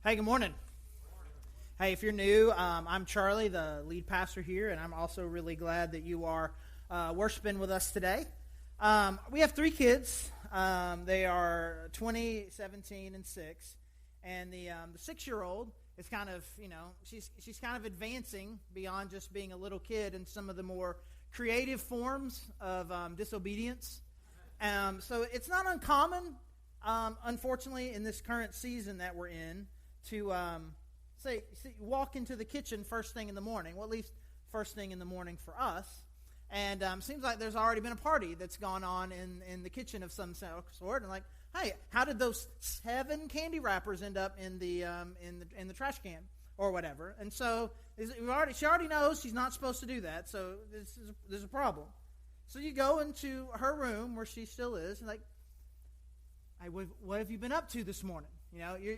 Hey, good morning. Hey, if you're new, I'm Charlie, the lead pastor here, and I'm also really glad that you are worshiping with us today. We have three kids. They are 20, 17, and 6. And the 6-year-old is kind of, she's kind of advancing beyond just being a little kid in some of the more creative forms of disobedience. So it's not uncommon, unfortunately, in this current season that we're in, to walk into the kitchen first thing in the morning. Well, at least first thing in the morning for us. And seems like there's already been a party that's gone on in the kitchen of some sort. And like, hey, how did those 7 candy wrappers end up in the trash can or whatever? And so she already knows she's not supposed to do that. So there's a problem. So you go into her room where she still is, and like, hey, what have you been up to this morning?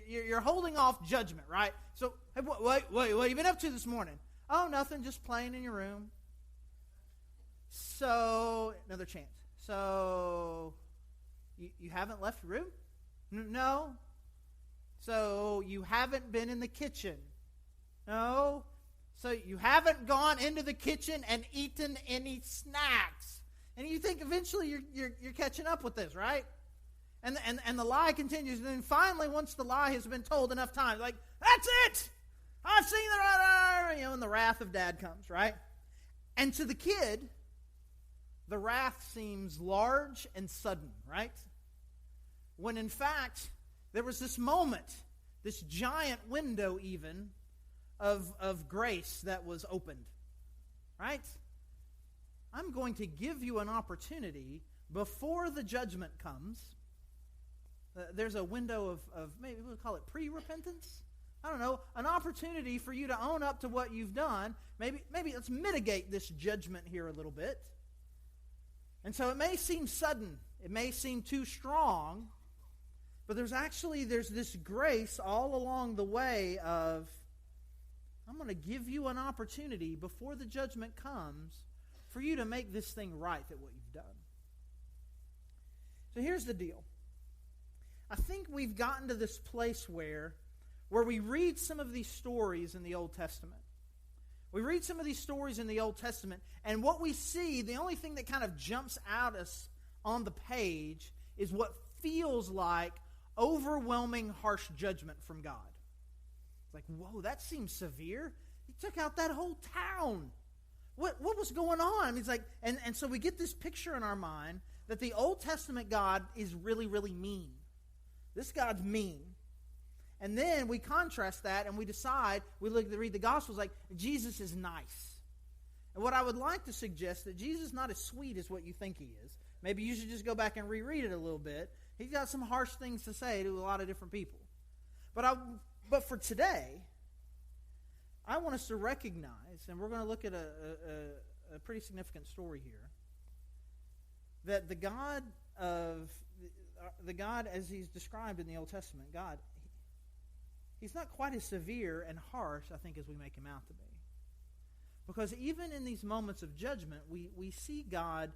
You're holding off judgment, right? So, hey, what have you been up to this morning? Oh, nothing, just playing in your room. So, another chance. So, you haven't left your room? No. So, you haven't been in the kitchen? No. So, you haven't gone into the kitchen and eaten any snacks? And you think eventually you're catching up with this, right? And the lie continues. And then finally, once the lie has been told enough times, like, that's it! I've seen the right, and the wrath of dad comes, right? And to the kid, the wrath seems large and sudden, right? When in fact, there was this moment, this giant window even, of grace that was opened, right? I'm going to give you an opportunity before the judgment comes. There's a window of maybe we'll call it pre-repentance. I don't know, an opportunity for you to own up to what you've done. Maybe let's mitigate this judgment here a little bit. And so it may seem sudden. It may seem too strong. But there's this grace all along the way of, I'm going to give you an opportunity before the judgment comes for you to make this thing right at what you've done. So here's the deal. I think we've gotten to this place where we read some of these stories in the Old Testament. We read some of these stories in the Old Testament, and what we see, the only thing that kind of jumps out us on the page is what feels like overwhelming, harsh judgment from God. It's like, whoa, that seems severe. He took out that whole town. What was going on? I mean, it's like, and so we get this picture in our mind that the Old Testament God is really, really mean. This God's mean. And then we contrast that and we decide, read the Gospels like, Jesus is nice. And what I would like to suggest that Jesus is not as sweet as what you think he is. Maybe you should just go back and reread it a little bit. He's got some harsh things to say to a lot of different people. But for today, I want us to recognize, and we're going to look at a pretty significant story here, that the God as he's described in the Old Testament, God, he's not quite as severe and harsh, I think, as we make him out to be. Because even in these moments of judgment, we see God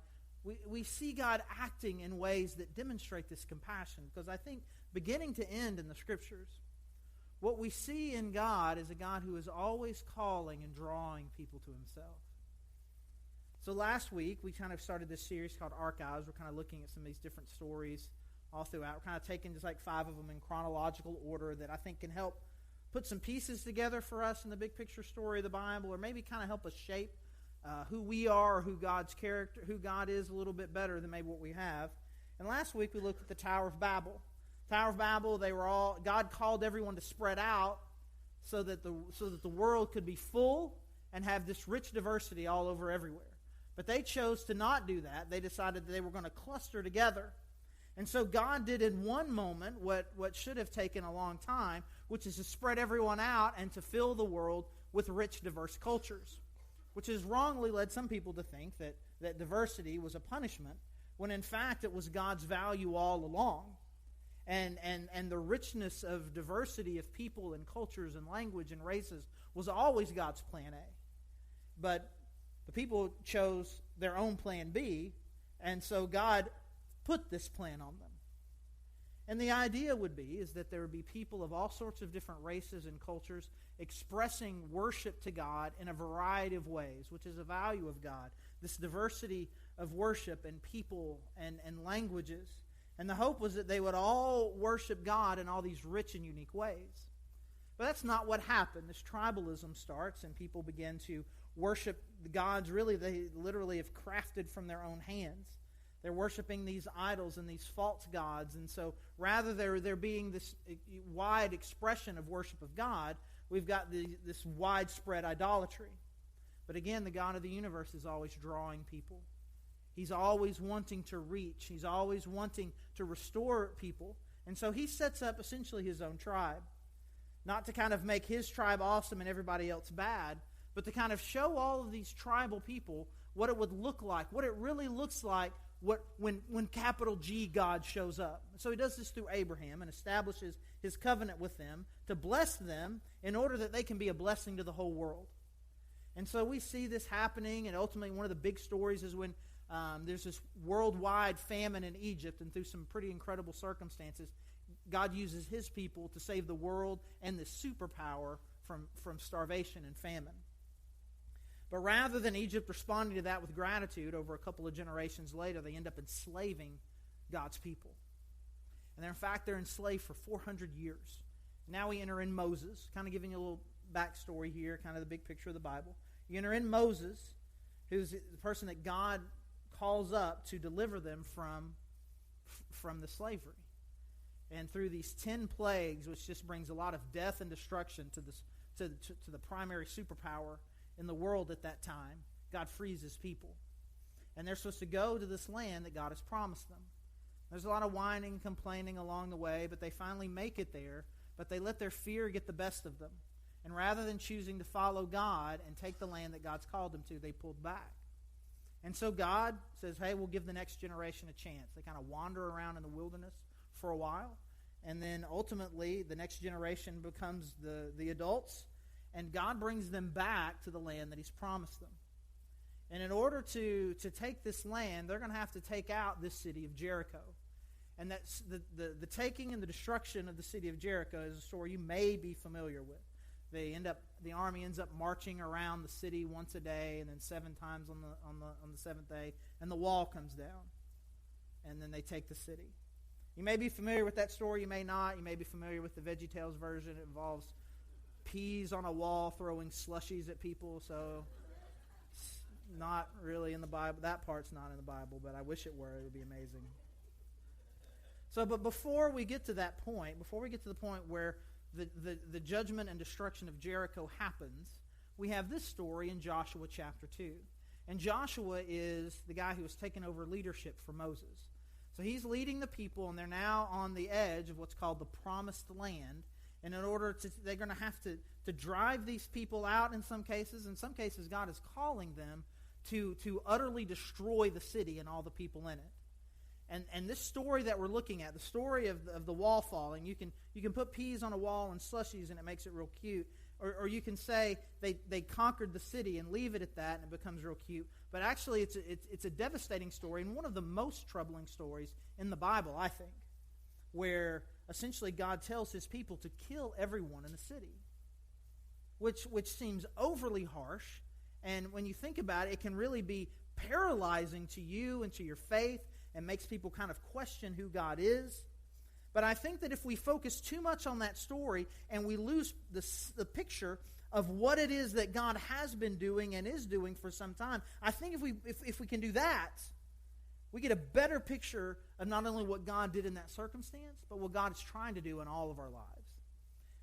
acting in ways that demonstrate this compassion. Because I think beginning to end in the Scriptures, what we see in God is a God who is always calling and drawing people to himself. So last week, we kind of started this series called Archives. We're kind of looking at some of these different stories all throughout. We're kind of taking just like 5 of them in chronological order that I think can help put some pieces together for us in the big picture story of the Bible, or maybe kind of help us shape who we are, or who God is a little bit better than maybe what we have. And last week we looked at the Tower of Babel. Tower of Babel, God called everyone to spread out so that the world could be full and have this rich diversity all over everywhere. But they chose to not do that. They decided that they were going to cluster together. And so God did in one moment what should have taken a long time, which is to spread everyone out and to fill the world with rich, diverse cultures, which has wrongly led some people to think that diversity was a punishment, when in fact it was God's value all along. And the richness of diversity of people and cultures and language and races was always God's plan A. But the people chose their own plan B, and so God put this plan on them. And the idea would be is that there would be people of all sorts of different races and cultures expressing worship to God in a variety of ways, which is a value of God. This diversity of worship and people and languages. And the hope was that they would all worship God in all these rich and unique ways. But that's not what happened. This tribalism starts, and people begin to worship the gods really they literally have crafted from their own hands. They're worshiping these idols and these false gods. And so rather there being this wide expression of worship of God, we've got this widespread idolatry. But again, the God of the universe is always drawing people. He's always wanting to reach. He's always wanting to restore people. And so he sets up essentially his own tribe. Not to kind of make his tribe awesome and everybody else bad, but to kind of show all of these tribal people what it would look like, what it really looks like when capital G God shows up. So he does this through Abraham and establishes his covenant with them to bless them in order that they can be a blessing to the whole world. And so we see this happening, and ultimately one of the big stories is when there's this worldwide famine in Egypt, and through some pretty incredible circumstances, God uses his people to save the world and this superpower from starvation and famine. But rather than Egypt responding to that with gratitude, over a couple of generations later, they end up enslaving God's people. And in fact, they're enslaved for 400 years. Now we enter in Moses, kind of giving you a little backstory here, kind of the big picture of the Bible. You enter in Moses, who's the person that God calls up to deliver them from the slavery. And through these 10 plagues, which just brings a lot of death and destruction to the primary superpower in the world at that time, God frees his people. And they're supposed to go to this land that God has promised them. There's a lot of whining and complaining along the way, but they finally make it there. But they let their fear get the best of them. And rather than choosing to follow God and take the land that God's called them to, they pulled back. And so God says, hey, we'll give the next generation a chance. They kind of wander around in the wilderness for a while. And then ultimately, the next generation becomes the adults. And God brings them back to the land that he's promised them. And in order to take this land, they're going to have to take out this city of Jericho. And that's the taking and the destruction of the city of Jericho is a story you may be familiar with. The army ends up marching around the city once a day, and then 7 times on the seventh day, and the wall comes down, and then they take the city. You may be familiar with that story. You may not. You may be familiar with the VeggieTales version. It involves peas on a wall throwing slushies at people. So it's not really in the Bible. That part's not in the Bible, but I wish it were. It would be amazing. So, but before we get to that point, before we get to the point where the judgment and destruction of Jericho happens, we have this story in Joshua chapter 2. And Joshua is the guy who has taken over leadership for Moses. So he's leading the people, and they're now on the edge of what's called the Promised Land. And in order to, they're going to have to drive these people out in some cases. In some cases, God is calling them to utterly destroy the city and all the people in it. And this story that we're looking at, the story of the wall falling, you can put peas on a wall and slushies and it makes it real cute. Or you can say they conquered the city and leave it at that and it becomes real cute. But actually it's a devastating story, and one of the most troubling stories in the Bible, I think, where essentially God tells his people to kill everyone in the city, which seems overly harsh. And when you think about it, it can really be paralyzing to you and to your faith, and makes people kind of question who God is. But I think that if we focus too much on that story and we lose the picture of what it is that God has been doing and is doing for some time, I think if we can do that, we get a better picture of not only what God did in that circumstance, but what God is trying to do in all of our lives.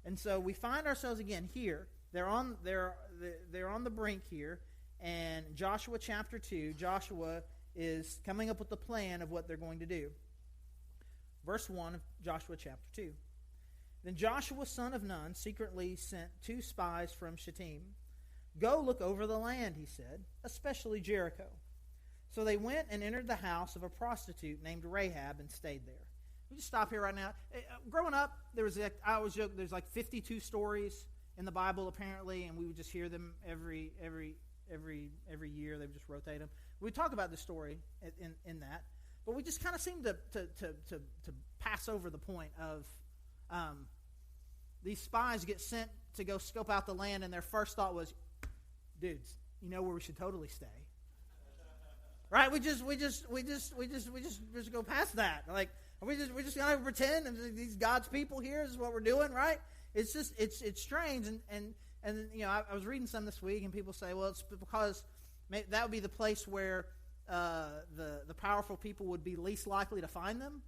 And so we find ourselves again here. They're on the brink here, and Joshua chapter 2, Joshua is coming up with the plan of what they're going to do. Verse 1 of Joshua chapter 2. Then Joshua son of Nun secretly sent 2 spies from Shittim. Go look over the land, he said, especially Jericho. So they went and entered the house of a prostitute named Rahab and stayed there. Let me just stop here right now. Growing up, I always joke, there's like 52 stories in the Bible apparently, and we would just hear them every year. They would just rotate them. We talk about the story in that. But we just kind of seem to pass over the point of these spies get sent to go scope out the land, and their first thought was, dudes, you know where we should totally stay. Right? We just go past that. Like, we just gonna pretend these God's people here is what we're doing, right? It's just it's strange, and you know, I was reading some this week, and people say, well, it's because that would be the place where the powerful people would be least likely to find them,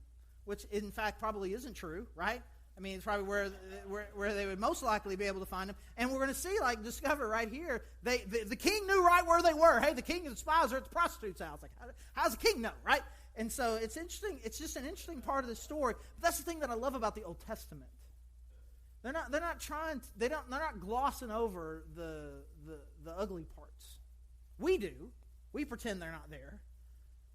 which in fact probably isn't true, right? I mean, it's probably where they would most likely be able to find them. And we're going to see, like, discover right here, the king knew right where they were. Hey, the king and the spies are at the prostitute's house. Like, how's the king know, right? And so it's interesting. It's just an interesting part of the story. But that's the thing that I love about the Old Testament. They're not glossing over the ugly parts. We do. We pretend they're not there.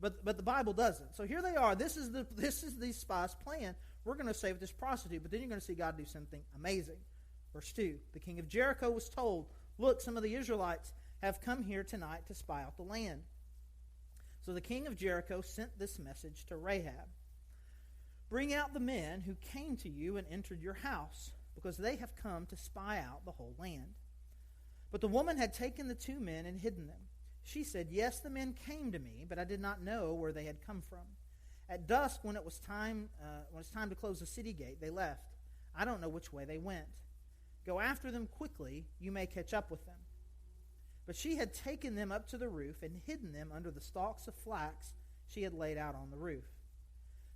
But the Bible doesn't. So here they are. This is these spies' plan. We're going to save this prostitute, but then you're going to see God do something amazing. Verse 2, the king of Jericho was told, look, some of the Israelites have come here tonight to spy out the land. So the king of Jericho sent this message to Rahab. Bring out the men who came to you and entered your house, because they have come to spy out the whole land. But the woman had taken the 2 men and hidden them. She said, yes, the men came to me, but I did not know where they had come from. At dusk, when it was time to close the city gate, they left. I don't know which way they went. Go after them quickly. You may catch up with them. But she had taken them up to the roof and hidden them under the stalks of flax she had laid out on the roof.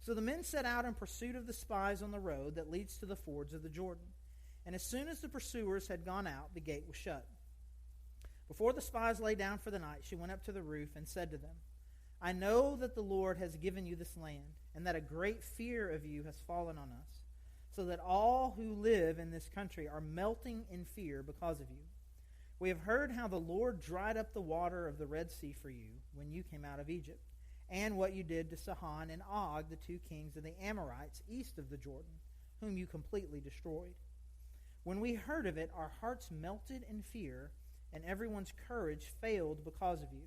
So the men set out in pursuit of the spies on the road that leads to the fords of the Jordan. And as soon as the pursuers had gone out, the gate was shut. Before the spies lay down for the night, she went up to the roof and said to them, I know that the Lord has given you this land, and that a great fear of you has fallen on us, so that all who live in this country are melting in fear because of you. We have heard how the Lord dried up the water of the Red Sea for you when you came out of Egypt, and what you did to Sihon and Og, the 2 kings of the Amorites east of the Jordan, whom you completely destroyed. When we heard of it, our hearts melted in fear, and everyone's courage failed because of you.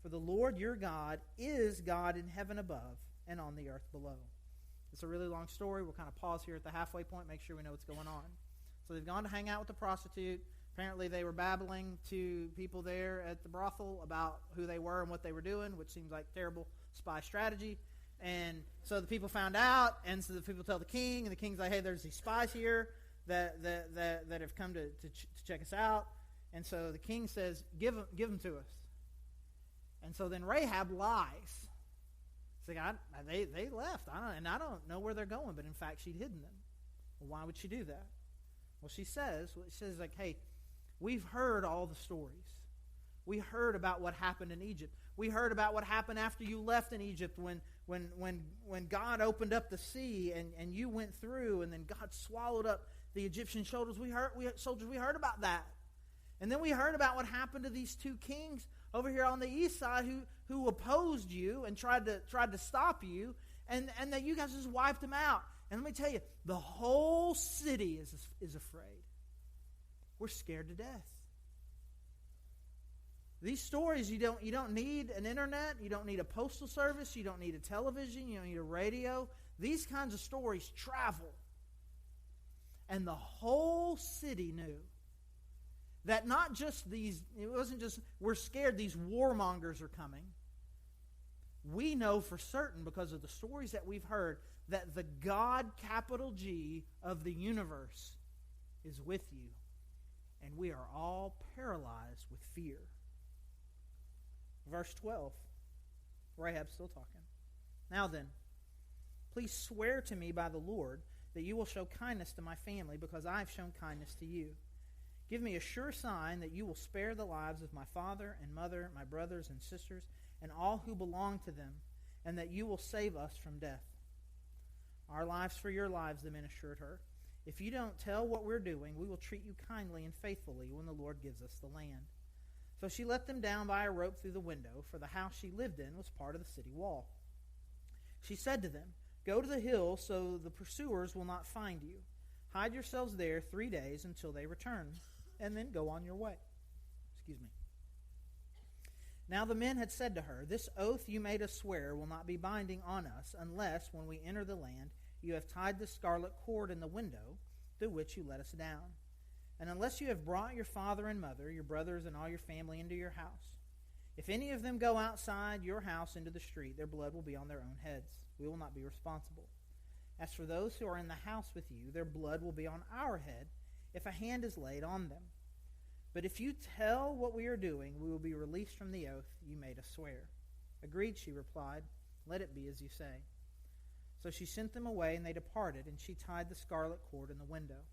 For the Lord your God is God in heaven above and on the earth below. It's a really long story. We'll kind of pause here at the halfway point, make sure we know what's going on. So they've gone to hang out with the prostitute. Apparently they were babbling to people there at the brothel about who they were and what they were doing, which seems like terrible spy strategy. And so the people found out, and so the people tell the king, and the king's like, hey, there's these spies here that have come to check us out. And so the king says, give them to us. And so then Rahab lies. It's like, they left. I don't know where they're going, but in fact she'd hidden them. Well, why would she do that? Well, she says like, hey, we've heard all the stories. We heard about what happened in Egypt. We heard about what happened after you left in Egypt when God opened up the sea and you went through, and then God swallowed up the Egyptian soldiers. We heard about that. And then we heard about what happened to these 2 kings over here on the east side who opposed you and tried to stop you, and that you guys just wiped them out. And let me tell you, the whole city is afraid. We're scared to death. These stories, you don't need an internet, you don't need a postal service, you don't need a television, you don't need a radio. These kinds of stories travel. And the whole city knew that not just it wasn't just, we're scared these warmongers are coming. We know for certain, because of the stories that we've heard, that the God, capital G, of the universe is with you. And we are all paralyzed with fear. Verse 12. Rahab's still talking. Now then, please swear to me by the Lord that you will show kindness to my family, because I have shown kindness to you. Give me a sure sign that you will spare the lives of my father and mother, my brothers and sisters, and all who belong to them, and that you will save us from death. Our lives for your lives, the men assured her. If you don't tell what we're doing, we will treat you kindly and faithfully when the Lord gives us the land. So she let them down by a rope through the window, for the house she lived in was part of the city wall. She said to them, go to the hill so the pursuers will not find you. Hide yourselves there 3 days until they return, and then go on your way. Now the men had said to her, "This oath you made us swear will not be binding on us, unless, when we enter the land, you have tied the scarlet cord in the window through which you let us down. And unless you have brought your father and mother, your brothers and all your family into your house. If any of them go outside your house into the street, their blood will be on their own heads. We will not be responsible. As for those who are in the house with you, their blood will be on our head if a hand is laid on them. But if you tell what we are doing, we will be released from the oath you made us swear." "Agreed," she replied. "Let it be as you say." So she sent them away, and they departed, and she tied the scarlet cord in the window.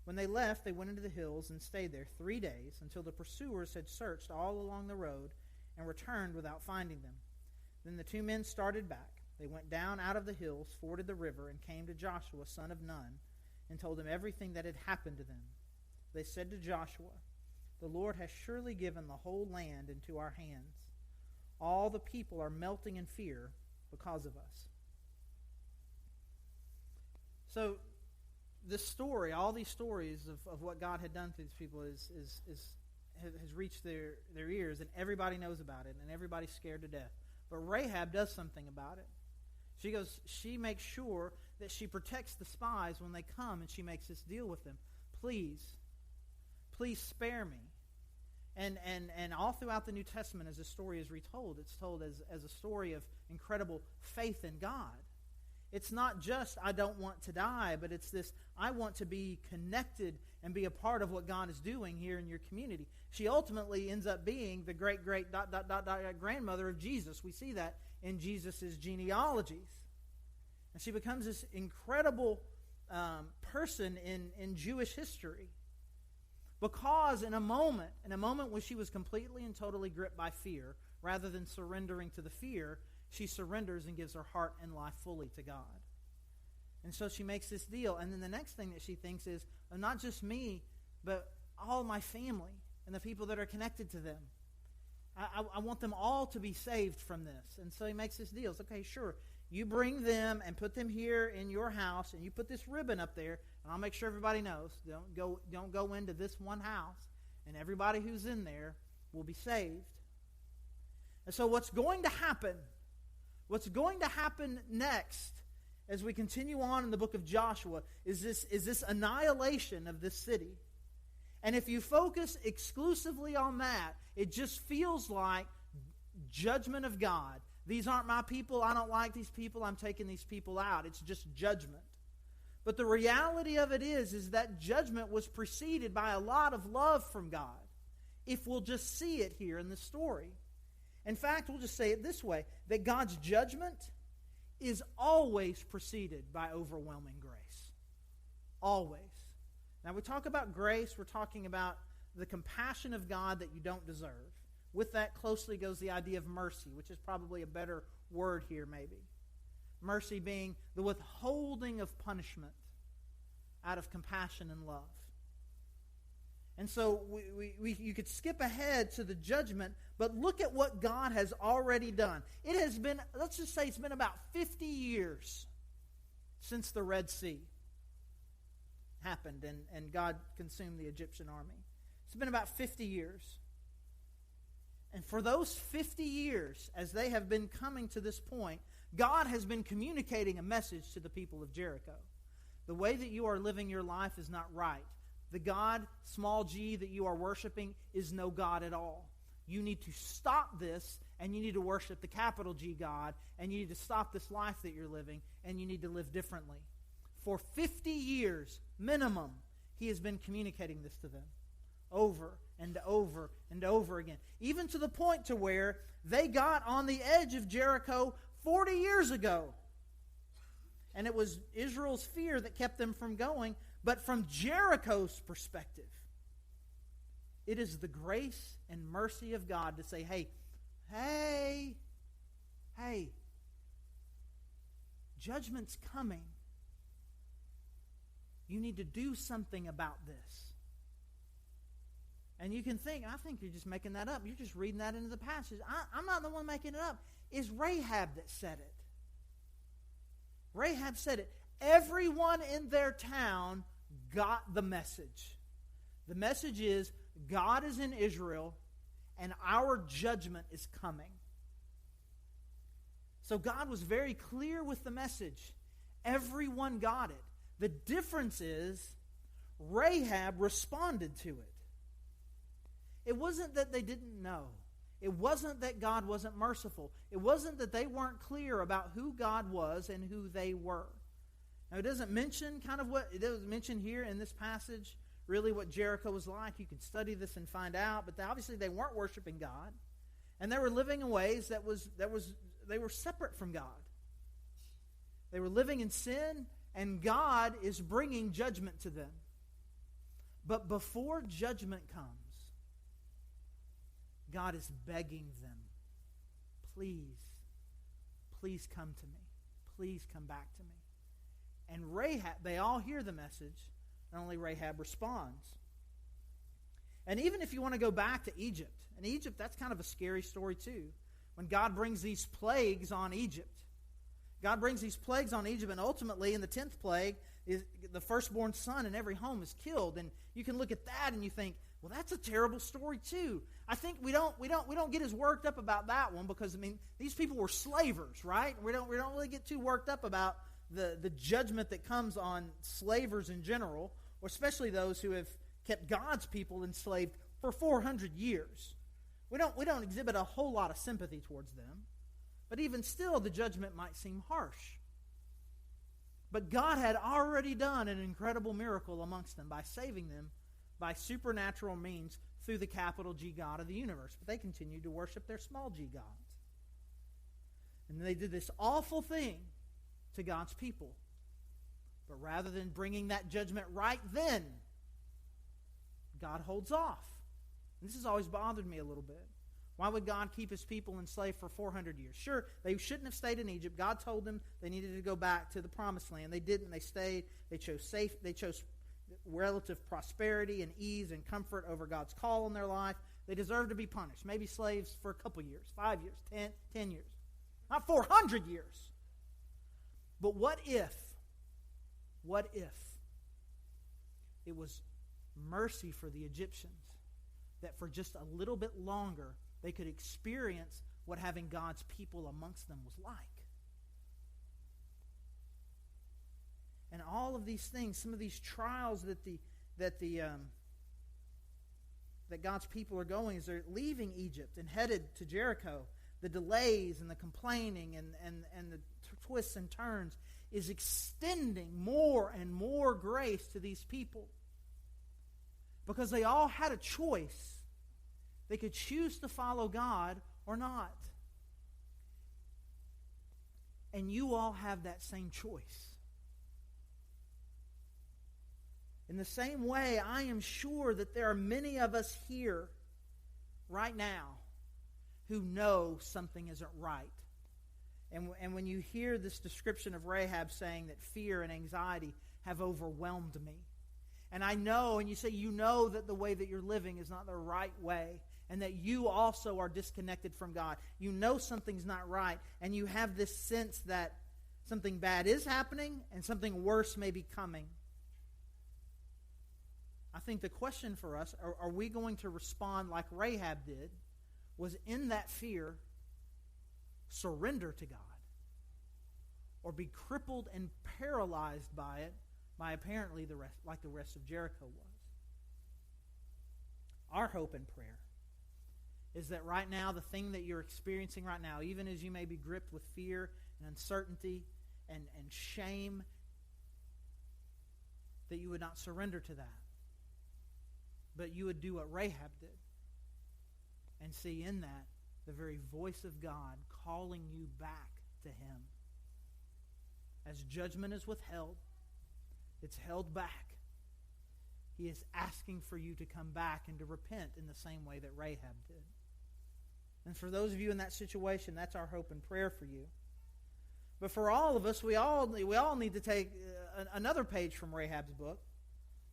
When they left, they went into the hills and stayed there 3 days, until the pursuers had searched all along the road and returned without finding them. Then the 2 men started back. They went down out of the hills, forded the river, and came to Joshua, son of Nun, and told him everything that had happened to them. They said to Joshua, "The Lord has surely given the whole land into our hands. All the people are melting in fear because of us." So this story, all these stories of what God had done to these people has reached their ears, and everybody knows about it, and everybody's scared to death. But Rahab does something about it. She makes sure that she protects the spies when they come, and she makes this deal with them. Please spare me. And all throughout the New Testament, as this story is retold, it's told as a story of incredible faith in God. It's not just, I don't want to die, but it's this, I want to be connected and be a part of what God is doing here in your community. She ultimately ends up being the great-great-grandmother of Jesus. We see that in Jesus' genealogies. And she becomes this incredible person in Jewish history. Because in a moment when she was completely and totally gripped by fear, rather than surrendering to the fear, she surrenders and gives her heart and life fully to God. And so she makes this deal. And then the next thing that she thinks is, not just me, but all my family and the people that are connected to them. I want them all to be saved from this. And so he makes this deal. It's okay, sure. You bring them and put them here in your house, and you put this ribbon up there, and I'll make sure everybody knows. Don't go into this one house, and everybody who's in there will be saved. And so what's going to happen next as we continue on in the book of Joshua is this annihilation of this city. And if you focus exclusively on that, it just feels like judgment of God. These aren't my people. I don't like these people. I'm taking these people out. It's just judgment. But the reality of it is that judgment was preceded by a lot of love from God, if we'll just see it here in the story. In fact, we'll just say it this way, that God's judgment is always preceded by overwhelming grace. Always. Now, we talk about grace, we're talking about the compassion of God that you don't deserve. With that closely goes the idea of mercy, which is probably a better word here maybe. Mercy being the withholding of punishment out of compassion and love. And so you could skip ahead to the judgment, but look at what God has already done. It has been, let's just say it's been about 50 years since the Red Sea happened and God consumed the Egyptian army. It's been about 50 years. And for those 50 years, as they have been coming to this point, God has been communicating a message to the people of Jericho. The way that you are living your life is not right. The God, small g, that you are worshiping is no God at all. You need to stop this, and you need to worship the capital G God, and you need to stop this life that you're living, and you need to live differently. For 50 years, minimum, he has been communicating this to them over and over and over again. Even to the point to where they got on the edge of Jericho 40 years ago. And it was Israel's fear that kept them from going. But from Jericho's perspective, it is the grace and mercy of God to say, hey, judgment's coming. You need to do something about this. And you can think, I think you're just making that up. You're just reading that into the passage. I'm not the one making it up. It's Rahab that said it. Rahab said it. Everyone in their town got the message. The message is God is in Israel, and our judgment is coming. So God was very clear with the message. Everyone got it. The difference is Rahab responded to it. It wasn't that they didn't know. It wasn't that God wasn't merciful. It wasn't that they weren't clear about who God was and who they were. Now, it doesn't mention it doesn't mention here in this passage really what Jericho was like. You can study this and find out, but obviously they weren't worshiping God, and they were living in ways they were separate from God. They were living in sin, and God is bringing judgment to them. But before judgment comes, God is begging them, please come to me. Please come back to me. And Rahab, they all hear the message, and only Rahab responds. And even if you want to go back to Egypt, and Egypt, that's kind of a scary story too. When God brings these plagues on Egypt. God brings these plagues on Egypt, and ultimately in the 10th plague, is the firstborn son in every home is killed. And you can look at that and you think, well, that's a terrible story too. I think we don't get as worked up about that one because these people were slavers, right? We don't really get too worked up about the judgment that comes on slavers in general, or especially those who have kept God's people enslaved for 400 years. We don't exhibit a whole lot of sympathy towards them. But even still, the judgment might seem harsh. But God had already done an incredible miracle amongst them by saving them by supernatural means through the capital G God of the universe. But they continued to worship their small g gods. And they did this awful thing to God's people. But rather than bringing that judgment right then, God holds off. And this has always bothered me a little bit. Why would God keep his people enslaved for 400 years? Sure, they shouldn't have stayed in Egypt. God told them they needed to go back to the promised land. They didn't. They stayed. They chose relative prosperity and ease and comfort over God's call in their life. They deserve to be punished. Maybe slaves for a couple years, 5 years, 10 years. Not 400 years. But what if it was mercy for the Egyptians that for just a little bit longer they could experience what having God's people amongst them was like? And all of these things, some of these trials that God's people are going as they're leaving Egypt and headed to Jericho, the delays and the complaining and the twists and turns is extending more and more grace to these people. Because they all had a choice. They could choose to follow God or not. And you all have that same choice. In the same way, I am sure that there are many of us here right now who know something isn't right. And when you hear this description of Rahab saying that fear and anxiety have overwhelmed me, and I know, and you say you know that the way that you're living is not the right way, and that you also are disconnected from God. You know something's not right, and you have this sense that something bad is happening and something worse may be coming. I think the question for us, are we going to respond like Rahab did, was in that fear, surrender to God, or be crippled and paralyzed by it, by apparently like the rest of Jericho was. Our hope and prayer is that right now, the thing that you're experiencing right now, even as you may be gripped with fear and uncertainty and shame, that you would not surrender to that, but you would do what Rahab did and see in that the very voice of God calling you back to Him. As judgment is withheld, it's held back. He is asking for you to come back and to repent in the same way that Rahab did. And for those of you in that situation, that's our hope and prayer for you. But for all of us, we all need to take another page from Rahab's book.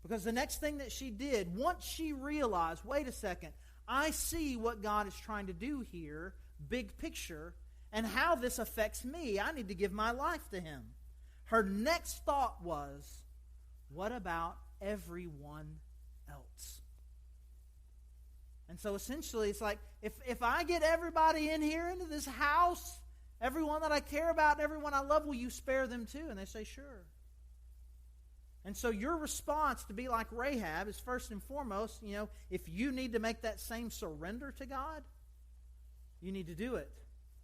Because the next thing that she did, once she realized, wait a second, I see what God is trying to do here, big picture, and how this affects me. I need to give my life to Him. Her next thought was, what about everyone else? And so essentially it's like, if I get everybody in here into this house, everyone that I care about and everyone I love, will you spare them too? And they say, sure. And so your response to be like Rahab is first and foremost, if you need to make that same surrender to God, you need to do it.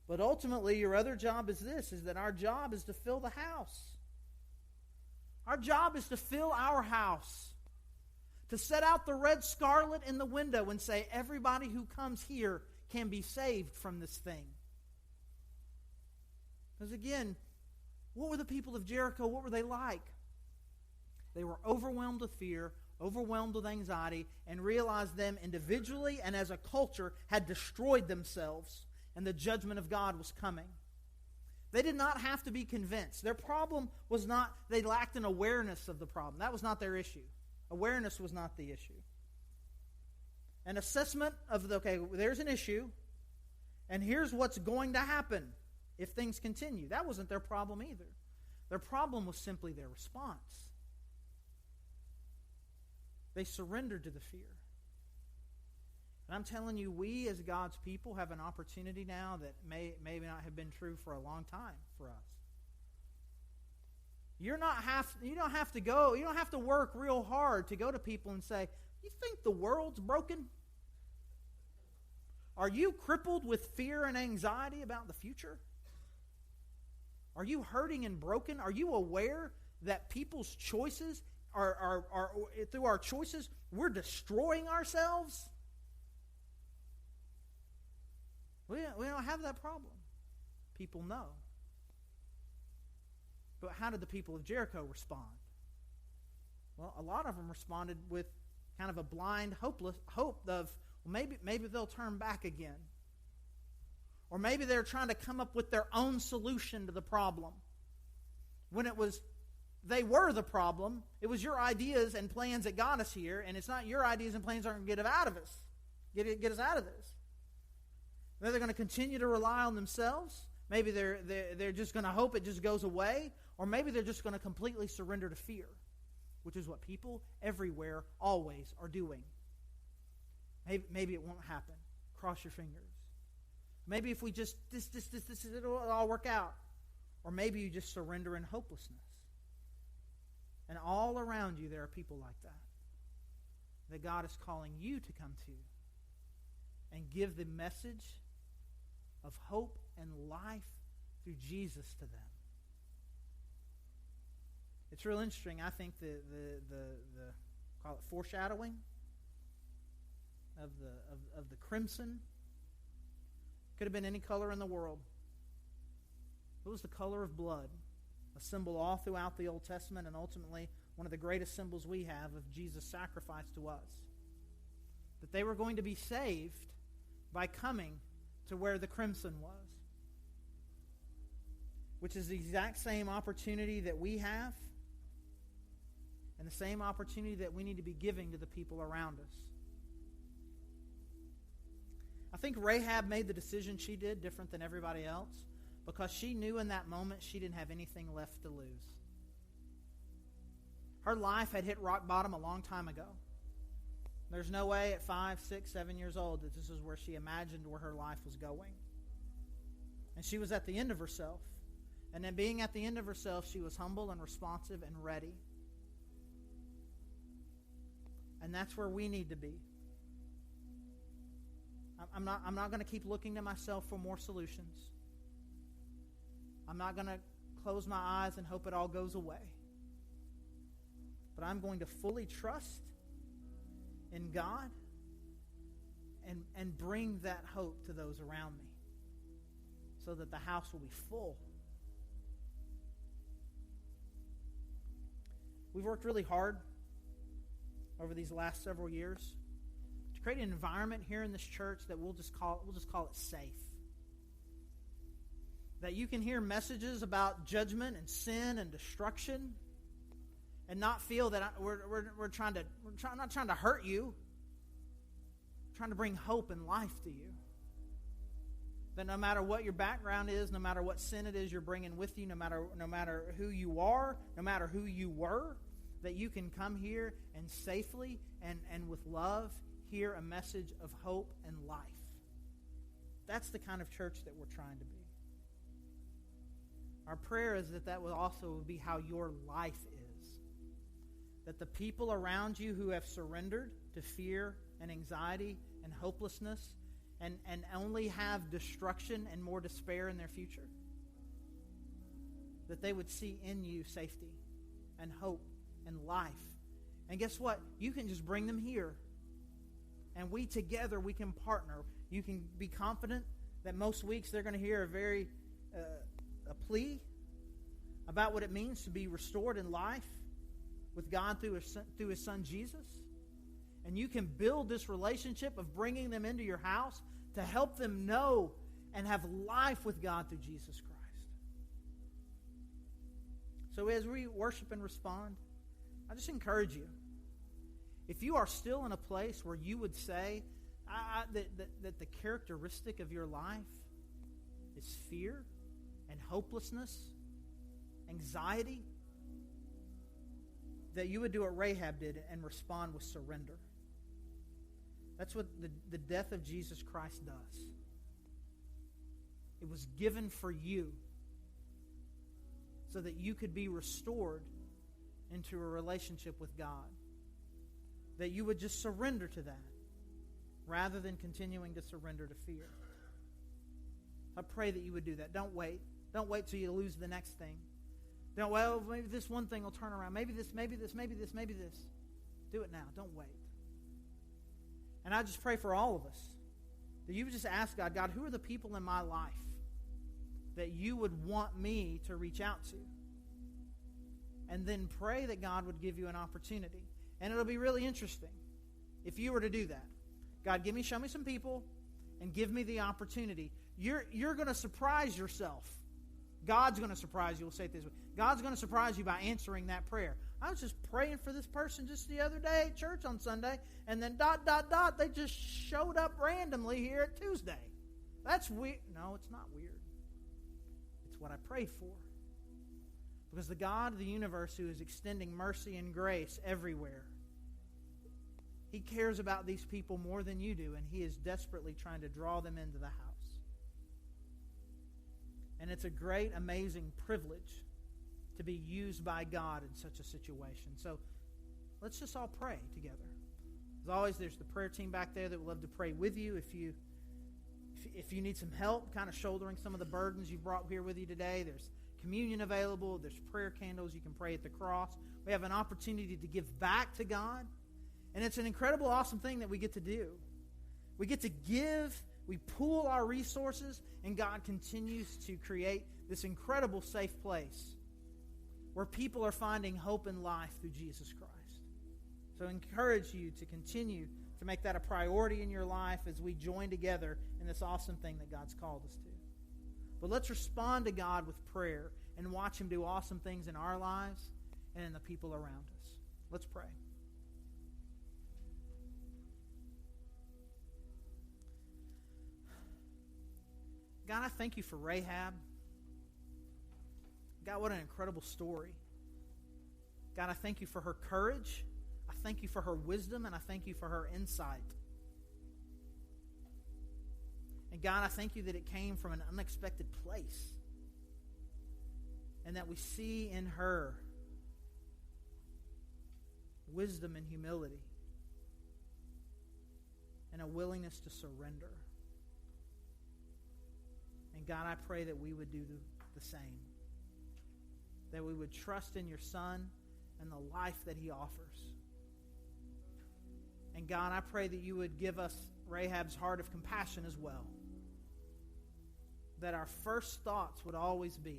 But ultimately, your other job is this, is that our job is to fill the house. Our job is to fill our house. To set out the red scarlet in the window and say, everybody who comes here can be saved from this thing. Because again, what were the people of Jericho? What were they like? They were overwhelmed with fear, overwhelmed with anxiety, and realized them individually and as a culture had destroyed themselves, and the judgment of God was coming. They did not have to be convinced. Their problem was not, they lacked an awareness of the problem. That was not their issue. Awareness was not the issue. An assessment of, there's an issue, and here's what's going to happen if things continue. That wasn't their problem either. Their problem was simply their response. They surrendered to the fear. And I'm telling you, we as God's people have an opportunity now that may not have been true for a long time for us. You don't have to work real hard to go to people and say, you think the world's broken? Are you crippled with fear and anxiety about the future? Are you hurting and broken? Are you aware that people's choices are through our choices, we're destroying ourselves? We don't have that problem. People know. But how did the people of Jericho respond? Well, a lot of them responded with kind of a blind hope of, maybe they'll turn back again. Or maybe they're trying to come up with their own solution to the problem. When they were the problem, it was your ideas and plans that got us here, and it's not your ideas and plans that are going to get us out of this. They're going to continue to rely on themselves. Maybe they're just going to hope it just goes away. Or maybe they're just going to completely surrender to fear, which is what people everywhere always are doing. Maybe it won't happen. Cross your fingers. Maybe if we just, it'll all work out. Or maybe you just surrender in hopelessness. And all around you there are people like that God is calling you to come to and give the message of hope and life through Jesus to them. It's real interesting. I think the call it foreshadowing of the crimson could have been any color in the world. It was the color of blood, a symbol all throughout the Old Testament, and ultimately one of the greatest symbols we have of Jesus' sacrifice to us. That they were going to be saved by coming to where the crimson was, which is the exact same opportunity that we have and the same opportunity that we need to be giving to the people around us. I think Rahab made the decision she did different than everybody else because she knew in that moment she didn't have anything left to lose. Her life had hit rock bottom a long time ago. There's no way at 5, 6, 7 years old that this is where she imagined where her life was going. And she was at the end of herself. And then being at the end of herself, she was humble and responsive and ready. And that's where we need to be. I'm not going to keep looking to myself for more solutions. I'm not going to close my eyes and hope it all goes away. But I'm going to fully trust in God and bring that hope to those around me so that the house will be full. We've worked really hard over these last several years to create an environment here in this church that we'll just call it safe. That you can hear messages about judgment and sin and destruction and not feel that we're not trying to hurt you. We're trying to bring hope and life to you. That no matter what your background is, no matter what sin it is you're bringing with you, no matter who you are, no matter who you were, that you can come here and safely and with love hear a message of hope and life. That's the kind of church that we're trying to be. Our prayer is that will also be how your life is. That the people around you who have surrendered to fear and anxiety and hopelessness and only have destruction and more despair in their future, that they would see in you safety and hope and life. And guess what? You can just bring them here. And we together, we can partner. You can be confident that most weeks they're going to hear a plea about what it means to be restored in life with God through His Son Jesus. And you can build this relationship of bringing them into your house to help them know and have life with God through Jesus Christ. So as we worship and respond, I just encourage you. If you are still in a place where you would say that the characteristic of your life is fear and hopelessness, anxiety, that you would do what Rahab did and respond with surrender. That's what the death of Jesus Christ does. It was given for you so that you could be restored into a relationship with God. That you would just surrender to that rather than continuing to surrender to fear. I pray that you would do that. Don't wait. Don't wait till you lose the next thing. Don't, well, maybe this one thing will turn around. Maybe this, maybe this, maybe this, maybe this. Do it now. Don't wait. And I just pray for all of us that you would just ask God, God, who are the people in my life that you would want me to reach out to? And then pray that God would give you an opportunity. And it'll be really interesting if you were to do that. God, show me some people and give me the opportunity. You're going to surprise yourself. God's going to surprise you. We'll say it this way. God's going to surprise you by answering that prayer. I was just praying for this person just the other day at church on Sunday, and then ... they just showed up randomly here at Tuesday. That's weird. No, it's not weird. It's what I prayed for. Because the God of the universe who is extending mercy and grace everywhere, He cares about these people more than you do, and He is desperately trying to draw them into the house. And it's a great, amazing privilege to be used by God in such a situation. So let's just all pray together. As always, there's the prayer team back there that would love to pray with you. If you need some help kind of shouldering some of the burdens you brought here with you today, there's communion available. There's prayer candles. You can pray at the cross. We have an opportunity to give back to God. And it's an incredible, awesome thing that we get to do. We get to give. We pool our resources, and God continues to create this incredible safe place where people are finding hope and life through Jesus Christ. So I encourage you to continue to make that a priority in your life as we join together in this awesome thing that God's called us to. But let's respond to God with prayer and watch Him do awesome things in our lives and in the people around us. Let's pray. God, I thank you for Rahab. God, what an incredible story. God, I thank you for her courage. I thank you for her wisdom, and I thank you for her insight. And God, I thank you that it came from an unexpected place. And that we see in her wisdom and humility and a willingness to surrender. And God, I pray that we would do the same. That we would trust in your Son and the life that He offers. And God, I pray that you would give us Rahab's heart of compassion as well. That our first thoughts would always be,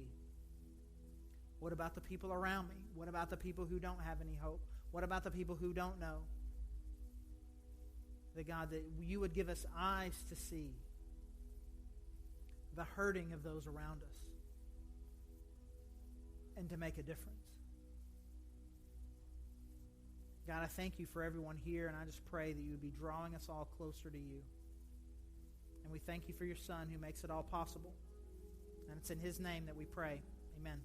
what about the people around me? What about the people who don't have any hope? What about the people who don't know? That God, that you would give us eyes to see the hurting of those around us and to make a difference. God, I thank you for everyone here, and I just pray that you would be drawing us all closer to you. And we thank you for your Son who makes it all possible. And it's in His name that we pray. Amen.